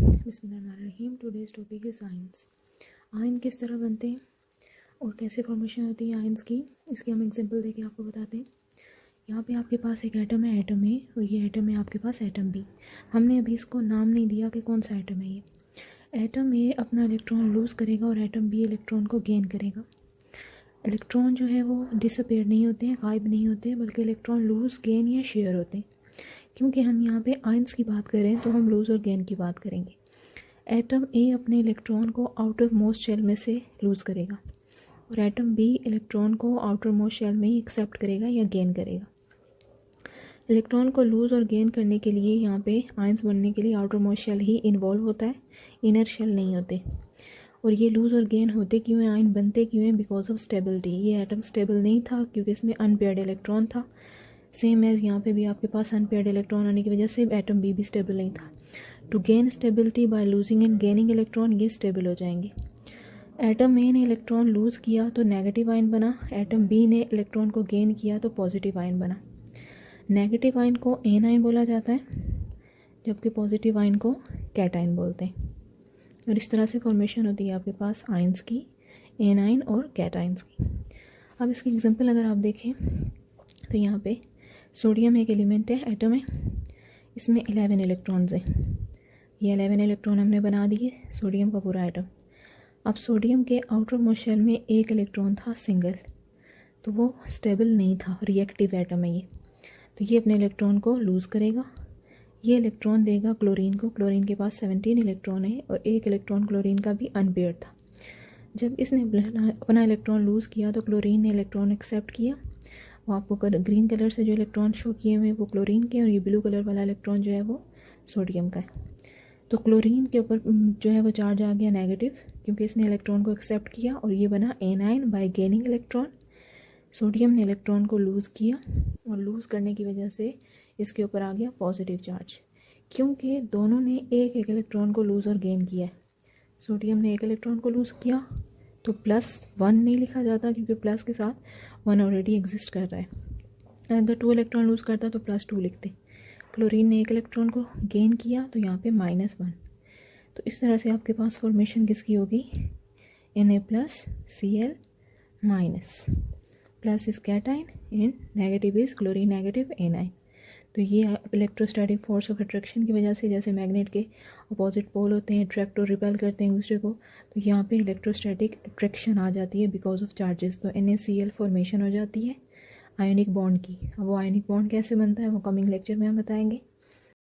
बिस्मिल्लाहिर्रहमानिर्रहीम। Today's topic is ions. Ion किस तरह बनते हैं और कैसे फॉर्मेशन होती है आयंस की, इसकी हम एग्जांपल देके आपको बताते हैं। यहाँ पे आपके पास एक एटम है A और ये एटम है आपके पास एटम B। हमने अभी इसको नाम नहीं दिया कि कौन सा एटम है ये। एटम A अपना इलेक्ट्रॉन लूज़ करेगा और एटम B इलेक्ट्रॉन को गेन करेगा। इलेक्ट्रॉन जो है वो डिसअपेयर नहीं होते हैं, गायब नहीं होते, बल्कि इलेक्ट्रॉन लूज़, गेन या शेयर होते हैं। क्योंकि हम यहाँ पे आयंस की बात करें तो हम लूज़ और गेन की बात करेंगे। एटम A अपने इलेक्ट्रॉन को आउटर मोस्ट शेल में से लूज़ करेगा और एटम B इलेक्ट्रॉन को आउटर मोस्ट शेल में ही एक्सेप्ट करेगा या गेन करेगा। इलेक्ट्रॉन को लूज़ और गेन करने के लिए यहाँ पे आयंस बनने के लिए आउटर मोस्ट शेल ही इन्वॉल्व होता है, इनर शेल नहीं होते। और ये लूज़ और गेन होते क्यों हैं, आयन बनते क्यों हैं? Because of stability. ये एटम स्टेबल नहीं था क्योंकि इसमें अनपेयर्ड इलेक्ट्रॉन था। सेम एज यहाँ पे भी आपके पास अनपेयर्ड इलेक्ट्रॉन होने की वजह से एटम B भी स्टेबल नहीं था। To gain stability by losing and gaining electron, ये स्टेबल हो जाएंगे। एटम A ने इलेक्ट्रॉन लूज़ किया तो नेगेटिव आयन बना, एटम B ने इलेक्ट्रॉन को गेन किया तो पॉजिटिव आयन बना। नेगेटिव आयन को एनायन बोला जाता है जबकि पॉजिटिव आयन को कैटायन बोलते हैं। और इस तरह से फॉर्मेशन होती है आपके पास आयंस की, एनायन और कैटायंस की। अब इसकी एग्जांपल अगर आप देखें तो यहाँ पे सोडियम एक एलिमेंट है, एटम है, इसमें 11 इलेक्ट्रॉन्स हैं। ये 11 इलेक्ट्रॉन हमने बना दिए सोडियम का पूरा एटम। अब सोडियम के आउटर मोस्ट शेल में एक इलेक्ट्रॉन था सिंगल, तो वो स्टेबल नहीं था, रिएक्टिव एटम है ये। तो ये अपने इलेक्ट्रॉन को लूज़ करेगा, ये इलेक्ट्रॉन देगा क्लोरीन को। क्लोरीन के पास 17 इलेक्ट्रॉन है और एक इलेक्ट्रॉन क्लोरीन का भी अनपेयर्ड था। जब इसने अपना इलेक्ट्रॉन लूज़ किया तो क्लोरीन ने इलेक्ट्रॉन एक्सेप्ट किया। वो आपको ग्रीन कलर से जो इलेक्ट्रॉन शो किए हुए हैं वो क्लोरीन के, और ये ब्लू कलर वाला इलेक्ट्रॉन जो है वो सोडियम का है। तो क्लोरीन के ऊपर जो है वो चार्ज आ गया नेगेटिव क्योंकि इसने इलेक्ट्रॉन को एक्सेप्ट किया और ये बना anion bye gaining electron. Sodium ने इलेक्ट्रॉन को लूज़ किया और लूज़ करने की वजह से इसके ऊपर आ गया पॉजिटिव चार्ज, क्योंकि दोनों ने एक एक इलेक्ट्रॉन को लूज़ और गेन किया है। सोडियम ने एक इलेक्ट्रॉन को लूज़ किया तो +1 नहीं लिखा जाता क्योंकि प्लस के साथ 1 ऑलरेडी एग्जिस्ट कर रहा है। अगर 2 इलेक्ट्रॉन लूज़ करता तो +2 लिखते। क्लोरीन ने एक इलेक्ट्रॉन को गेन किया तो यहाँ पे -1। तो इस तरह से आपके पास फॉर्मेशन किसकी होगी, Na+Cl-, plus is cation and negative is chlorine negative A9. तो ये इलेक्ट्रोस्टैटिक फोर्स ऑफ अट्रैक्शन की वजह से, जैसे मैग्नेट के अपोजिट पोल होते हैं, अट्रैक्ट और रिपेल करते हैं एक दूसरे को, तो यहाँ पे इलेक्ट्रोस्टैटिक अट्रैक्शन आ जाती है बिकॉज ऑफ चार्जेस। तो NaCl फॉर्मेशन हो जाती है आयोनिक बॉन्ड की। अब वो आयोनिक बॉन्ड कैसे बनता है वो कमिंग लेक्चर में हम बताएंगे।